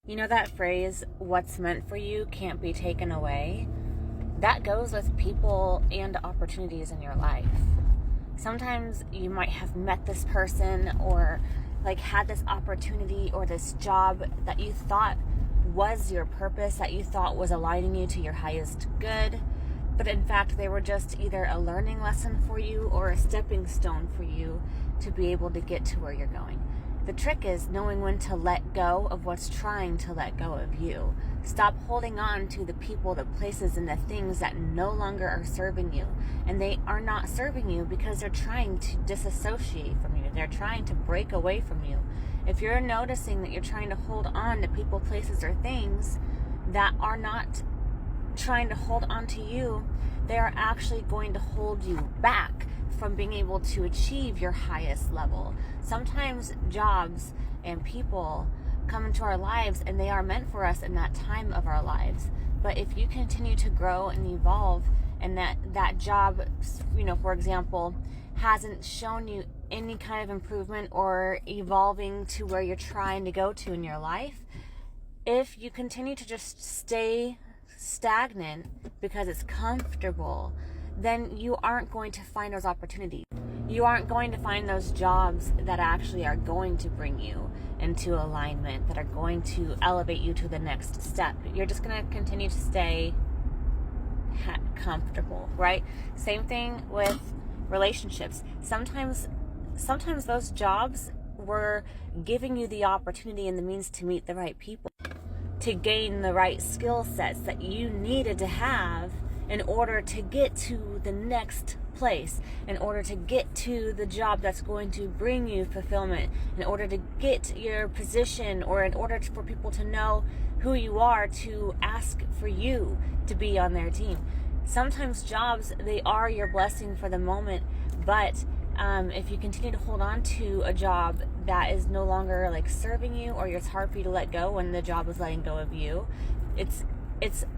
You know that phrase, what's meant for you can't be taken away? That goes with people and opportunities in your life. Sometimes you might have met this person or had this opportunity or this job that you thought was your purpose, that you thought was aligning you to your highest good. But in fact, they were just either a learning lesson for you or a stepping stone for you to be able to get to where you're going. The trick is knowing when to let go of what's trying to let go of you. Stop holding on to the people, the places, and the things that no longer are serving you. And they are not serving you because they're trying to disassociate from you. They're trying to break away from you. If you're noticing that you're trying to hold on to people, places, or things that are not trying to hold on to you, they are actually going to hold you back from being able to achieve your highest level. Sometimes jobs and people come into our lives and they are meant for us in that time of our lives. But if you continue to grow and evolve and that job, for example, hasn't shown you any kind of improvement or evolving to where you're trying to go to in your life, if you continue to just stay stagnant because it's comfortable, then you aren't going to find those opportunities. You aren't going to find those jobs that actually are going to bring you into alignment, that are going to elevate you to the next step. You're just going to continue to stay comfortable, right? Same thing with relationships. Sometimes those jobs were giving you the opportunity and the means to meet the right people, to gain the right skill sets that you needed to have in order to get to the next place, in order to get to the job that's going to bring you fulfillment, in order to get your position, or in order for people to know who you are, to ask for you to be on their team. Sometimes jobs, they are your blessing for the moment, but if you continue to hold on to a job that is no longer serving you, or it's hard for you to let go when the job is letting go of you, it's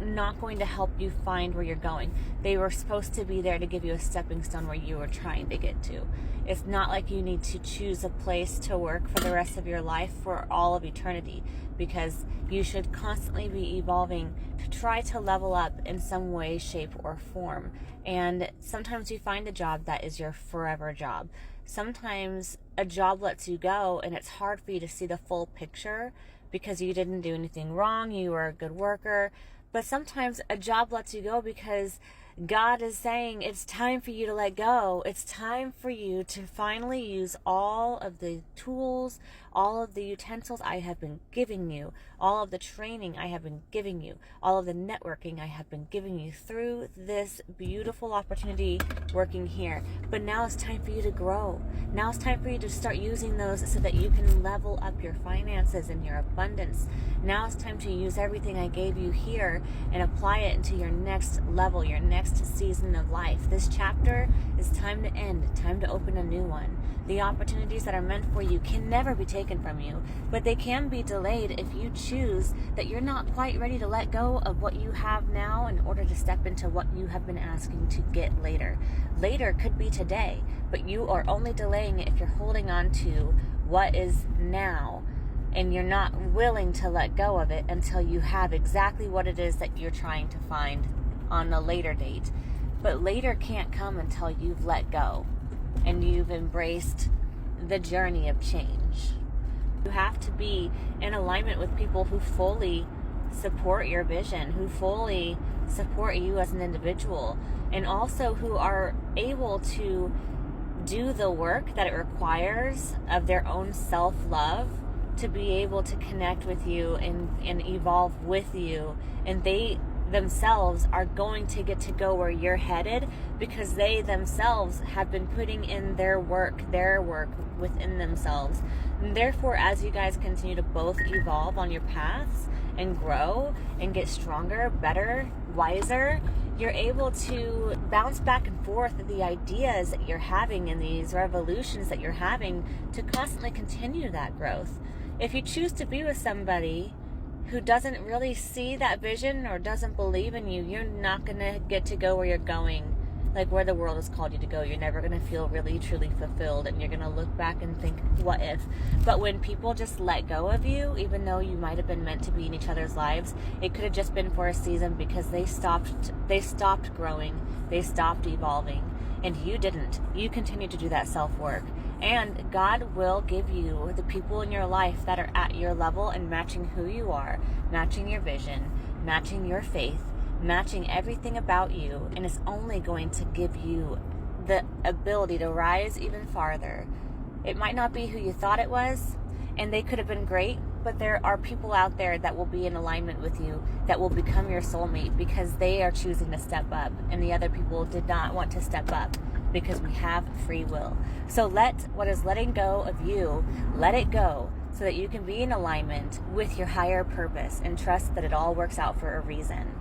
not going to help you find where you're going. They were supposed to be there to give you a stepping stone where you were trying to get to. It's not like you need to choose a place to work for the rest of your life for all of eternity, because you should constantly be evolving to try to level up in some way, shape, or form. And sometimes you find a job that is your forever job. Sometimes a job lets you go and it's hard for you to see the full picture because you didn't do anything wrong, you were a good worker. But sometimes a job lets you go because God is saying it's time for you to let go. It's time for you to finally use all of the tools, all of the utensils I have been giving you, all of the training I have been giving you, all of the networking I have been giving you through this beautiful opportunity working here. But now it's time for you to grow. Now it's time for you to start using those so that you can level up your finances and your abundance. Now it's time to use everything I gave you here and apply it into your next level, your next season of life. This chapter is time to end, time to open a new one. The opportunities that are meant for you can never be taken from you, but they can be delayed if you choose that you're not quite ready to let go of what you have now in order to step into what you have been asking to get later. Later could be today, but you are only delaying it if you're holding on to what is now, and you're not willing to let go of it until you have exactly what it is that you're trying to find on a later date. But later can't come until you've let go and you've embraced the journey of change. You have to be in alignment with people who fully support your vision, who fully support you as an individual, and also who are able to do the work that it requires of their own self-love to be able to connect with you and evolve with you. And they themselves are going to get to go where you're headed because they themselves have been putting in their work within themselves. And therefore, as you guys continue to both evolve on your paths and grow and get stronger, better, wiser, you're able to bounce back and forth the ideas that you're having and these revolutions that you're having to constantly continue that growth. If you choose to be with somebody who doesn't really see that vision or doesn't believe in you, you're not going to get to go where you're going like where the world has called you to go. You're never going to feel really truly fulfilled, and you're going to look back and think, what if? But when people just let go of you, even though you might have been meant to be in each other's lives, it could have just been for a season, because they stopped growing, they stopped evolving, and you didn't. You continue to do that self-work. And God will give you the people in your life that are at your level and matching who you are, matching your vision, matching your faith, matching everything about you, and it's only going to give you the ability to rise even farther. It might not be who you thought it was, and they could have been great, but there are people out there that will be in alignment with you, that will become your soulmate, because they are choosing to step up, and the other people did not want to step up, because we have free will. So let what is letting go of you, let it go, so that you can be in alignment with your higher purpose, and trust that it all works out for a reason.